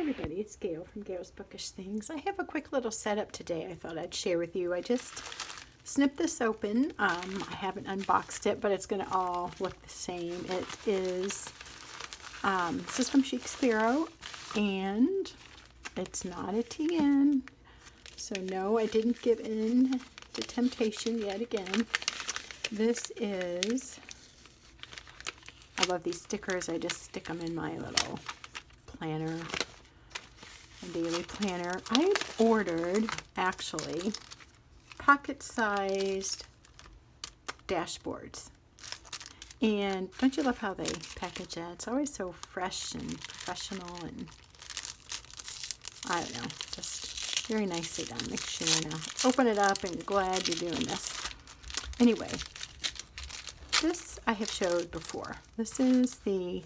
everybody, it's Gail from Gail's Bookish Things. I have a quick little setup today I thought I'd share with you. I just snipped this open. I haven't unboxed it, but it's going to all look the same. It is, this is from Chic, Sparrow, and it's not a TN. So no, I didn't give in to temptation yet again. This is, I love these stickers. I just stick them in my little planner, a daily planner. I ordered actually pocket-sized dashboards, and don't you love how they package that? It's always so fresh and professional, and I don't know, just very nicely done. Make sure you open it up, and you're glad you're doing this. Anyway, this I have showed before. This is the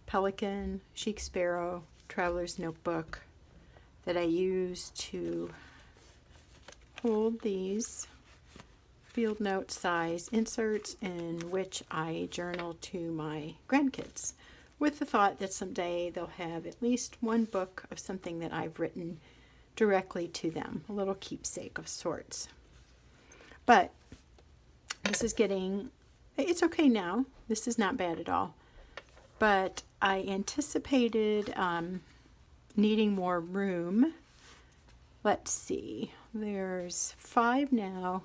Pelican Chic Sparrow Traveler's Notebook that I use to hold these field note size inserts in which I journal to my grandkids, with the thought that someday they'll have at least one book of something that I've written directly to them, a little keepsake of sorts. But this is getting, it's okay now. This is not bad at all. But I anticipated needing more room. Let's see, there's 5 now,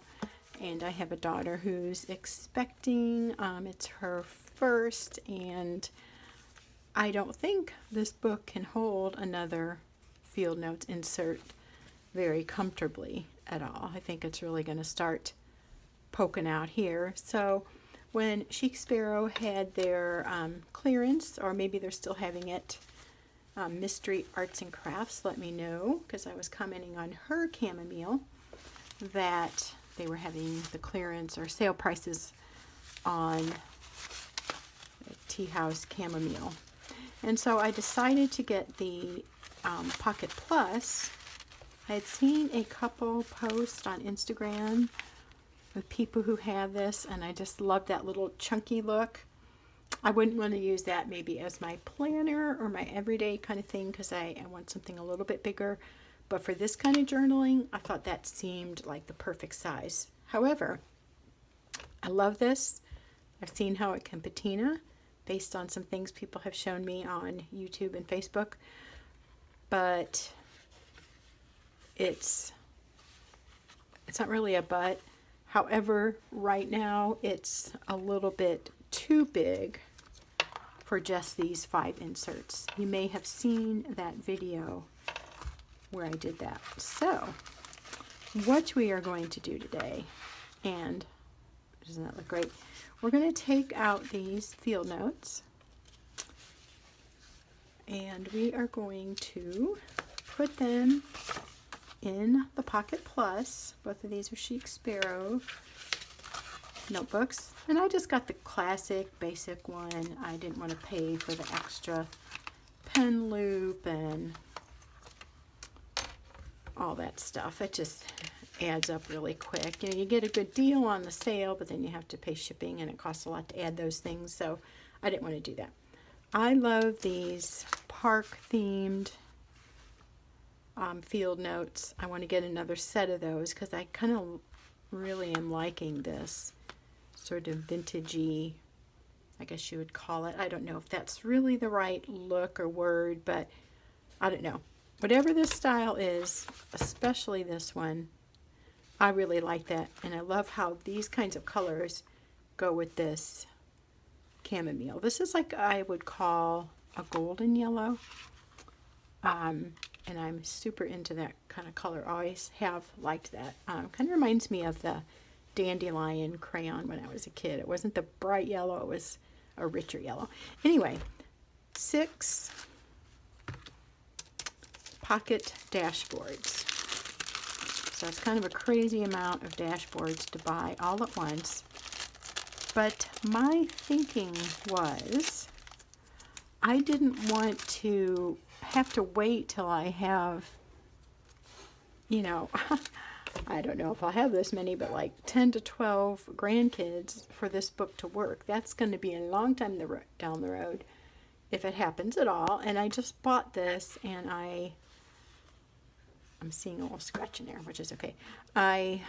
and I have a daughter who's expecting. It's her first, and I don't think this book can hold another field notes insert very comfortably at all. I think it's really going to start poking out here. So when Chic Sparrow had their clearance, or maybe they're still having it, Mystery Arts and Crafts, let me know, because I was commenting on her Camomile that they were having the clearance or sale prices on Tea House Camomile. And so I decided to get the Pocket Plus. I had seen a couple posts on Instagram with people who have this, and I just love that little chunky look. I wouldn't want to use that maybe as my planner or my everyday kind of thing, because I want something a little bit bigger. But for this kind of journaling, I thought that seemed like the perfect size. However, I love this. I've seen how it can patina based on some things people have shown me on YouTube and Facebook. But it's not really a but. However, right now it's a little bit too big for just these 5 inserts. You may have seen that video where I did that. So, what we are going to do today, and doesn't that look great? We're going to take out these field notes, and we are going to put them in the Pocket Plus. Both of these are Chic Sparrow notebooks, and I just got the classic basic one. I didn't want to pay for the extra pen loop and all that stuff. It just adds up really quick. You know, you get a good deal on the sale, but then you have to pay shipping, and it costs a lot to add those things, so I didn't want to do that. I love these park themed field notes. I want to get another set of those because I kind of really am liking this sort of vintagey, I guess you would call it. I don't know if that's really the right look or word, but I don't know. Whatever this style is, especially this one, I really like that. And I love how these kinds of colors go with this chamomile. This is like I would call a golden yellow. And I'm super into that kind of color. Always have liked that. Kind of reminds me of the dandelion crayon when I was a kid. It wasn't the bright yellow, it was a richer yellow. Anyway, 6 pocket dashboards. So it's kind of a crazy amount of dashboards to buy all at once. But my thinking was I didn't want to have to wait till I have, you know, I don't know if I'll have this many, but like 10 to 12 grandkids for this book to work. That's going to be a long time down the road. if it happens at all. And I just bought this, and I'm seeing a little scratch in there, which is okay. I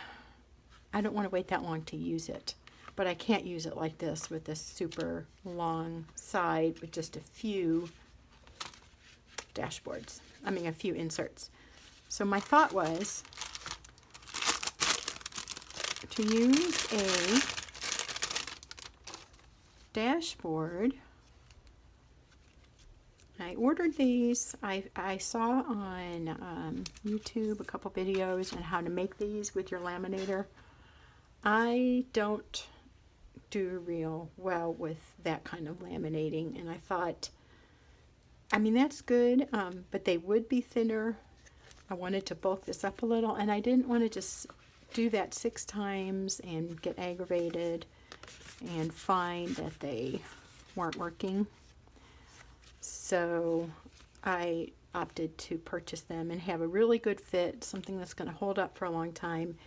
don't want to wait that long to use it, but I can't use it like this with this super long side with just a few dashboards. I mean, a few inserts. So my thought was to use a dashboard. I ordered these. I saw on YouTube a couple videos on how to make these with your laminator. I don't do real well with that kind of laminating, and I thought, I mean, that's good, but they would be thinner. I wanted to bulk this up a little, and I didn't want to just do that 6 times and get aggravated and find that they weren't working. So I opted to purchase them and have a really good fit, something that's going to hold up for a long time,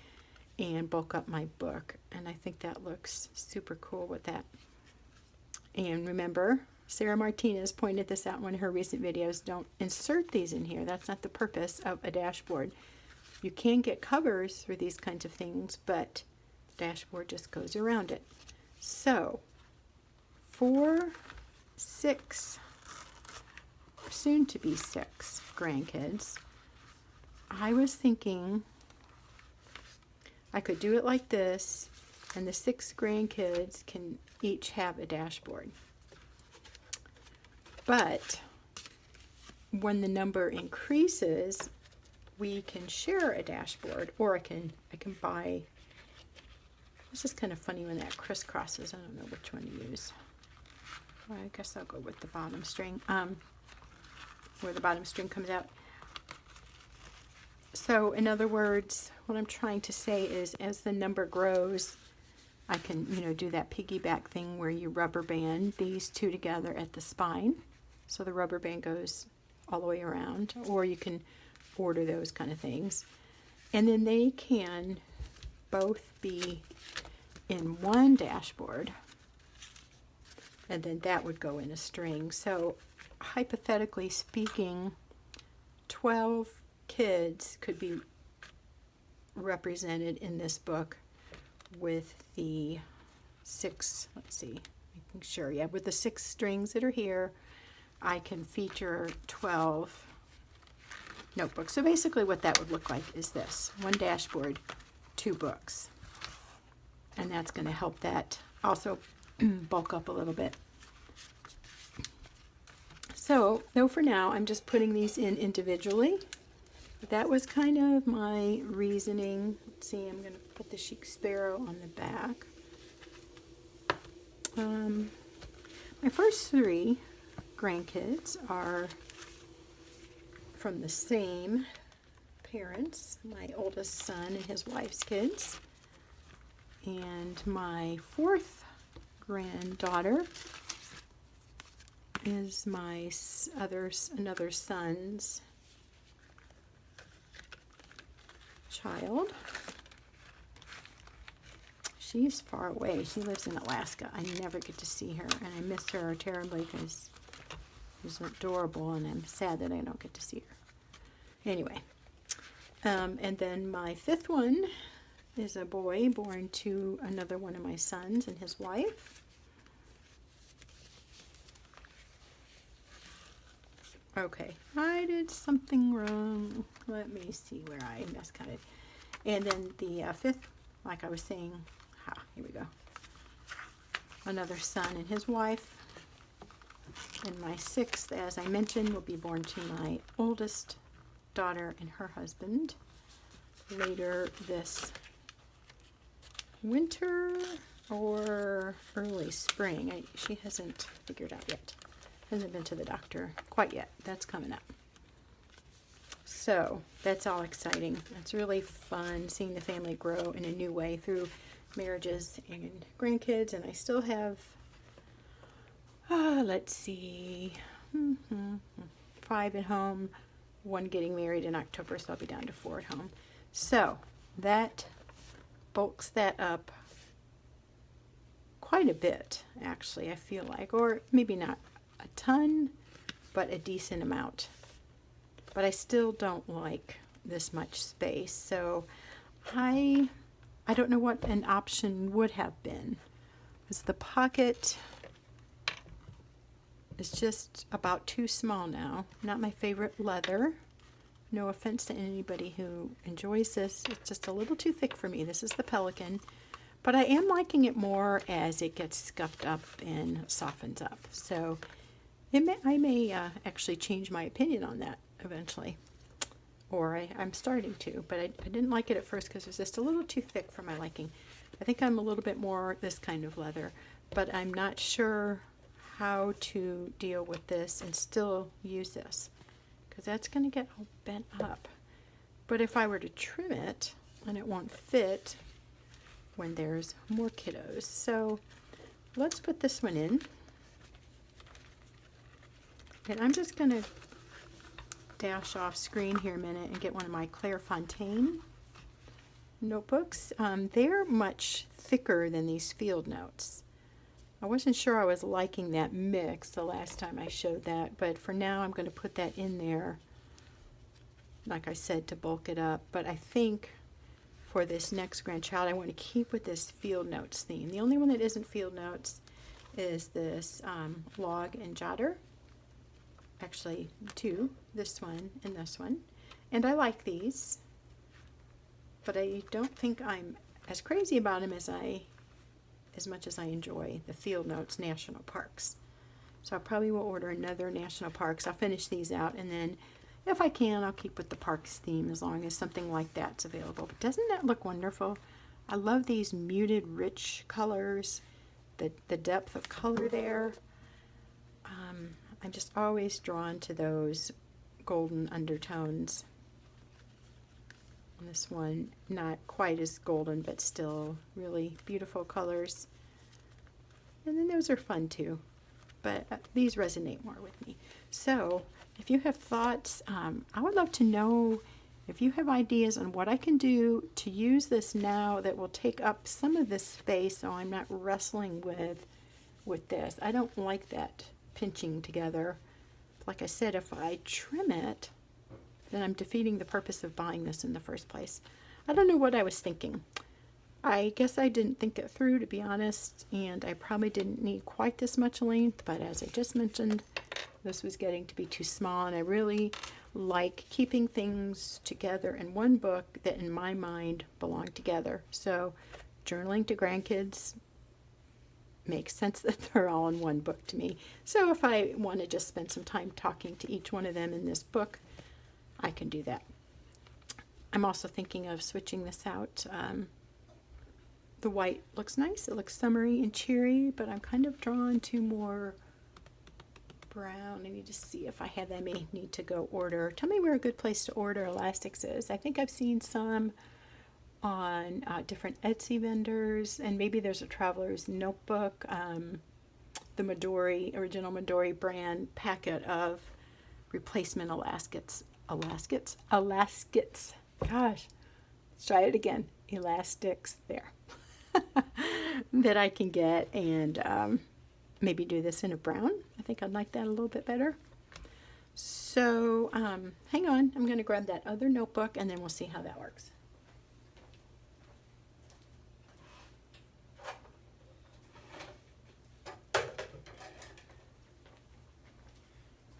and bulk up my book. And I think that looks super cool with that. And remember, Sarah Martinez pointed this out in one of her recent videos. Don't insert these in here. That's not the purpose of a dashboard. You can get covers for these kinds of things, but the dashboard just goes around it. So, for 6, soon to be 6 grandkids, I was thinking I could do it like this, and the 6 grandkids can each have a dashboard. But when the number increases, we can share a dashboard, or I can buy. This is kind of funny when that crisscrosses. I don't know which one to use. Well, I guess I'll go with the bottom string, where the bottom string comes out. So in other words, what I'm trying to say is, as the number grows, I can, do that piggyback thing where you rubber band these 2 together at the spine. So the rubber band goes all the way around, or you can order those kind of things. And then they can both be in one dashboard, and then that would go in a string. So hypothetically speaking, 12 kids could be represented in this book with the 6, making sure, with the 6 strings that are here, I can feature 12 notebooks. So basically what that would look like is this: 1 dashboard, 2 books. And that's going to help that also bulk up a little bit. So, though for now, I'm just putting these in individually. That was kind of my reasoning. Let's see, I'm going to put the Chic Sparrow on the back. My first 3 grandkids are from the same parents, my oldest son and his wife's kids. And my 4th granddaughter is my another son's child. She's far away. She lives in Alaska. I never get to see her, and I miss her terribly because she's adorable, and I'm sad that I don't get to see her. Anyway, and then my 5th one is a boy born to another one of my sons and his wife. Okay, I did something wrong. Let me see where I miscounted. And then the 5th, like I was saying, here we go. Another son and his wife. And my 6th, as I mentioned, will be born to my oldest daughter and her husband later this winter or early spring. She hasn't figured out yet. Hasn't been to the doctor quite yet. That's coming up. So that's all exciting. It's really fun seeing the family grow in a new way through marriages and grandkids. And I still have, let's see, 5 at home, 1 getting married in October, so I'll be down to 4 at home. So that bulks that up quite a bit, actually, I feel like, or maybe not a ton, but a decent amount. But I still don't like this much space, so I don't know what an option would have been. Because the pocket is just about too small now. Not my favorite leather. No offense to anybody who enjoys this. It's just a little too thick for me. This is the Pelican. But I am liking it more as it gets scuffed up and softens up. So I may actually change my opinion on that eventually. Or I'm starting to. But I didn't like it at first because it was just a little too thick for my liking. I think I'm a little bit more this kind of leather. But I'm not sure how to deal with this and still use this. Because that's going to get all bent up. But if I were to trim it, and it won't fit when there's more kiddos. So let's put this one in. And I'm just going to dash off screen here a minute and get one of my Clairefontaine notebooks. They're much thicker than these field notes. I wasn't sure I was liking that mix the last time I showed that, but for now I'm going to put that in there, like I said, to bulk it up. But I think for this next grandchild I want to keep with this field notes theme. The only one that isn't field notes is this log and jotter. Actually two, this one and this one. And I like these, but I don't think I'm as crazy about them as much as I enjoy the Field Notes National Parks. So I probably will order another National Parks. I'll finish these out, and then if I can, I'll keep with the Parks theme as long as something like that's available. But doesn't that look wonderful? I love these muted, rich colors, the depth of color there. I'm just always drawn to those golden undertones. And this one, not quite as golden, but still really beautiful colors. And then those are fun too, but these resonate more with me. So if you have thoughts, I would love to know if you have ideas on what I can do to use this now that will take up some of this space so I'm not wrestling with this. I don't like that pinching together. Like I said, if I trim it, then I'm defeating the purpose of buying this in the first place. I don't know what I was thinking. I guess I didn't think it through, to be honest, and I probably didn't need quite this much length, but as I just mentioned, this was getting to be too small, and I really like keeping things together in one book that in my mind belong together. So journaling to grandkids makes sense that they're all in one book to me. So if I want to just spend some time talking to each one of them in this book, I can do that. I'm also thinking of switching this out. The white looks nice. It looks summery and cheery, but I'm kind of drawn to more brown. I need to see if I have them. I need to go order. Tell me where a good place to order elastics is. I think I've seen some on different Etsy vendors, and maybe there's a Traveler's Notebook, the Midori, original Midori brand packet of replacement elastics. Gosh, let's try it again. Elastics there that I can get, and maybe do this in a brown. I think I'd like that a little bit better. So hang on, I'm going to grab that other notebook and then we'll see how that works.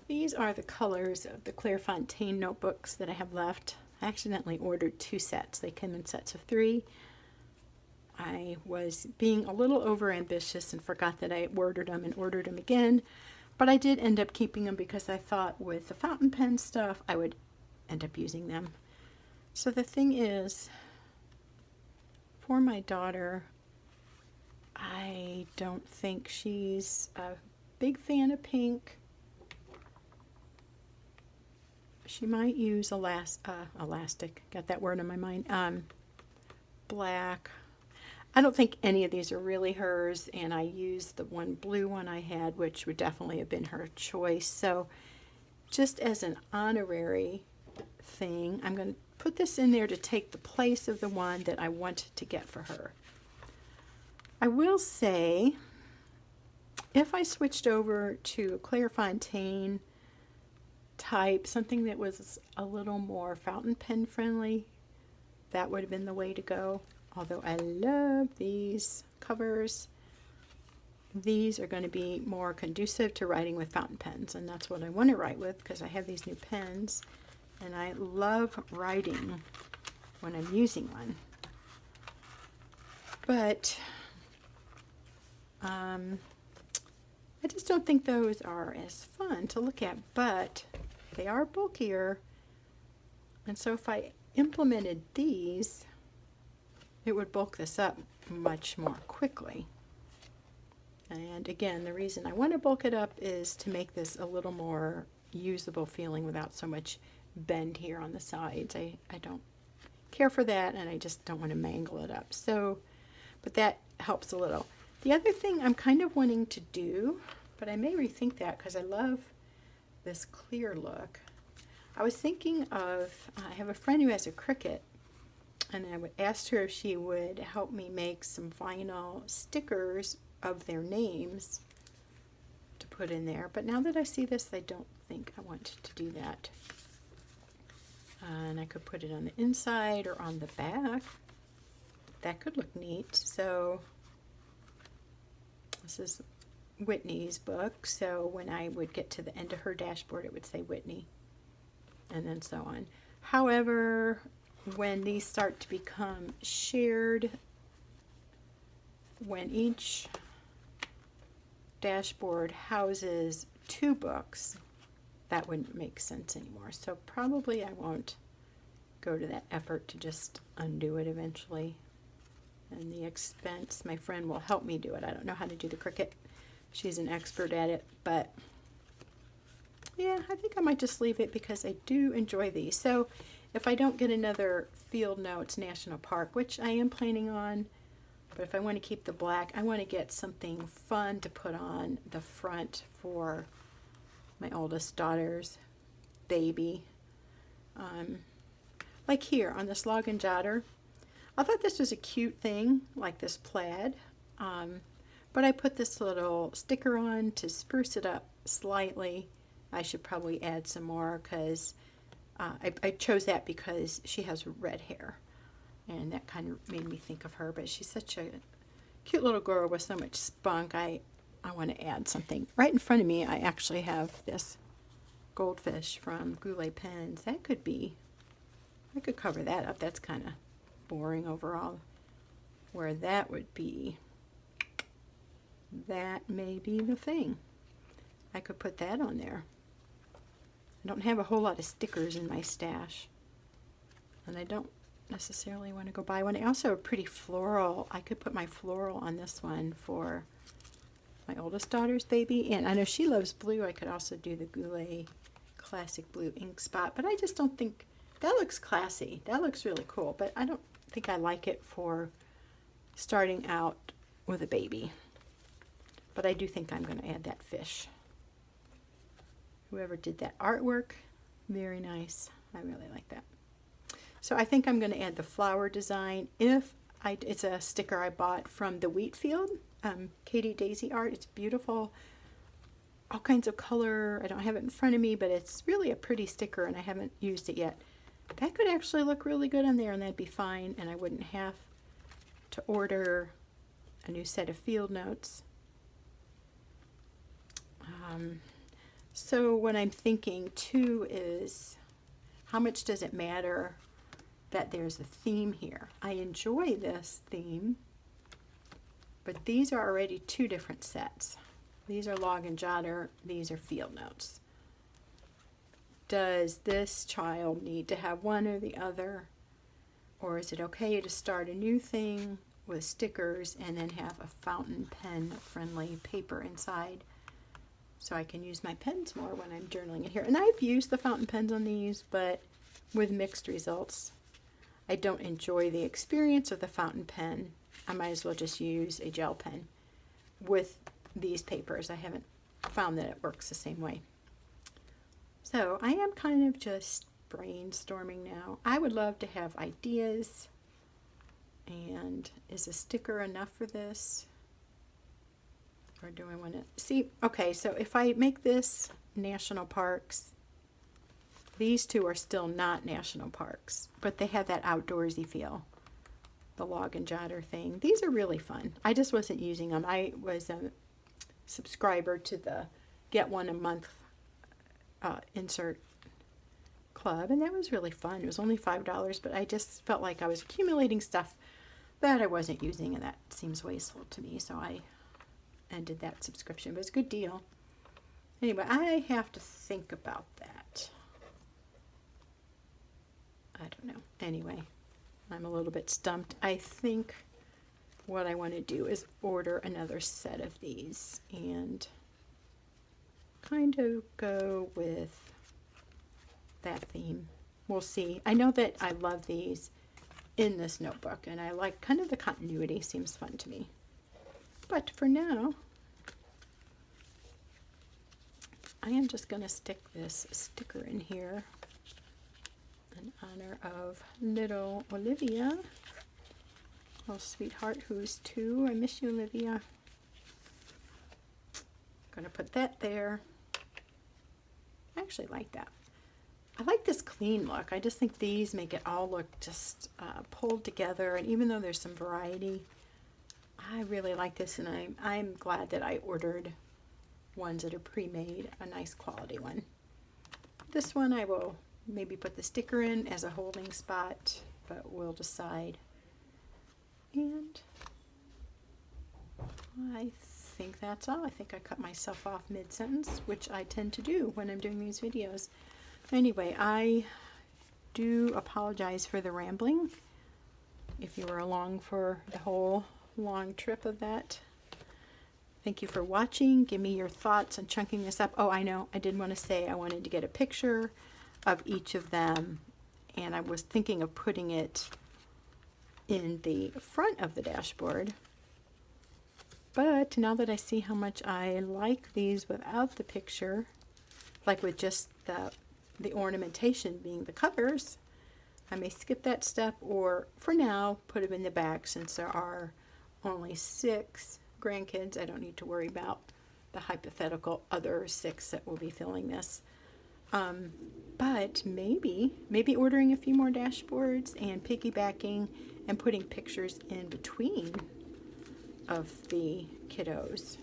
These are the colors of the Clairefontaine notebooks that I have left. I accidentally ordered 2 sets. They came in sets of 3. I was being a little over ambitious and forgot that I ordered them again. But I did end up keeping them because I thought with the fountain pen stuff I would end up using them. So the thing is, for my daughter, I don't think she's a big fan of pink. She might use elastic, got that word in my mind, black. I don't think any of these are really hers, and I used the one blue one I had, which would definitely have been her choice. So just as an honorary thing, I'm going to put this in there to take the place of the one that I want to get for her. I will say, if I switched over to Clairefontaine type, something that was a little more fountain pen friendly, that would have been the way to go. Although I love these covers, these are going to be more conducive to writing with fountain pens, and that's what I want to write with because I have these new pens and I love writing when I'm using one. But I just don't think those are as fun to look at, but they are bulkier, and so if I implemented these, it would bulk this up much more quickly. And again, the reason I want to bulk it up is to make this a little more usable feeling without so much bend here on the sides. I don't care for that, and I just don't want to mangle it up. So, but that helps a little. The other thing I'm kind of wanting to do, but I may rethink that because I love this clear look. I was thinking of, I have a friend who has a Cricut, and I would ask her if she would help me make some vinyl stickers of their names to put in there. But now that I see this, I don't think I want to do that. And I could put it on the inside or on the back. That could look neat. So this is Whitney's book, so when I would get to the end of her dashboard, it would say Whitney, and then so on. However, when these start to become shared, when each dashboard houses 2 books, that wouldn't make sense anymore. So probably I won't go to that effort to just undo it eventually. And the expense, my friend will help me do it. I don't know how to do the Cricut. She's an expert at it, but yeah, I think I might just leave it because I do enjoy these. So if I don't get another Field Notes National Park, which I am planning on, but if I want to keep the black, I want to get something fun to put on the front for my oldest daughter's baby. Like here on this Log and Jotter, I thought this was a cute thing, like this plaid, but I put this little sticker on to spruce it up slightly. I should probably add some more because I chose that because she has red hair, and that kind of made me think of her. But she's such a cute little girl with so much spunk. I want to add something. Right in front of me, I actually have this goldfish from Goulet Pens. That could be, I could cover that up. That's kind of boring overall. Where that would be, that may be the thing. I could put that on there. I don't have a whole lot of stickers in my stash, and I don't necessarily want to go buy one. I also have a pretty floral. I could put my floral on this one for my oldest daughter's baby, and I know she loves blue. I could also do the Goulet Classic Blue Ink Spot, but I just don't think that looks classy. That looks really cool, but I don't think I like it for starting out with a baby. But I do think I'm going to add that fish. Whoever did that artwork, very nice. I really like that. So I think I'm going to add the flower design. It's a sticker I bought from the Wheatfield, Katie Daisy art. It's beautiful, all kinds of color. I don't have it in front of me, but it's really a pretty sticker, and I haven't used it yet. That could actually look really good on there, and that'd be fine, and I wouldn't have to order a new set of field notes. So what I'm thinking too is, how much does it matter that there's a theme here? I enjoy this theme, but these are already 2 different sets. These are Log and Jotter, these are Field Notes. Does this child need to have one or the other? Or is it okay to start a new thing with stickers and then have a fountain pen friendly paper inside, so I can use my pens more when I'm journaling in here? And I've used the fountain pens on these, but with mixed results. I don't enjoy the experience of the fountain pen. I might as well just use a gel pen. With these papers, I haven't found that it works the same way. So I am kind of just brainstorming now. I would love to have ideas. And is a sticker enough for this? Or do I want to see? Okay, so if I make this national parks, these two are still not national parks, but they have that outdoorsy feel. The log and jotter thing. These are really fun. I just wasn't using them. I was a subscriber to the get one a month insert club, and that was really fun. It was only $5, but I just felt like I was accumulating stuff that I wasn't using, and that seems wasteful to me, so I ended that subscription. But it's a good deal. Anyway, I have to think about that. I don't know. Anyway, I'm a little bit stumped. I think what I want to do is order another set of these and kind of go with that theme. We'll see. I know that I love these in this notebook, and I like kind of the continuity. Seems fun to me. But for now, I am just going to stick this sticker in here in honor of little Olivia, little sweetheart who's 2. I miss you, Olivia. Going to put that there. I actually like that. I like this clean look. I just think these make it all look just pulled together, and even though there's some variety, I really like this, and I'm glad that I ordered ones that are pre-made, a nice quality one. This one I will maybe put the sticker in as a holding spot, but we'll decide. And I think that's all. I think I cut myself off mid-sentence, which I tend to do when I'm doing these videos. Anyway, I do apologize for the rambling. If you were along for the whole long trip of that, thank you for watching. Give me your thoughts on chunking this up. Oh, I know, I did want to say I wanted to get a picture of each of them, and I was thinking of putting it in the front of the dashboard. But now that I see how much I like these without the picture, like with just the ornamentation being the covers, I may skip that step, or for now put them in the back. Since there are only 6 grandkids, I don't need to worry about the hypothetical other 6 that will be filling this. But maybe ordering a few more dashboards and piggybacking and putting pictures in between of the kiddos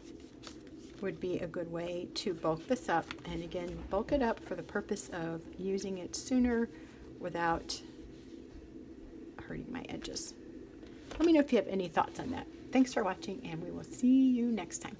would be a good way to bulk this up. And again, bulk it up for the purpose of using it sooner without hurting my edges. Let me know if you have any thoughts on that. Thanks for watching, and we will see you next time.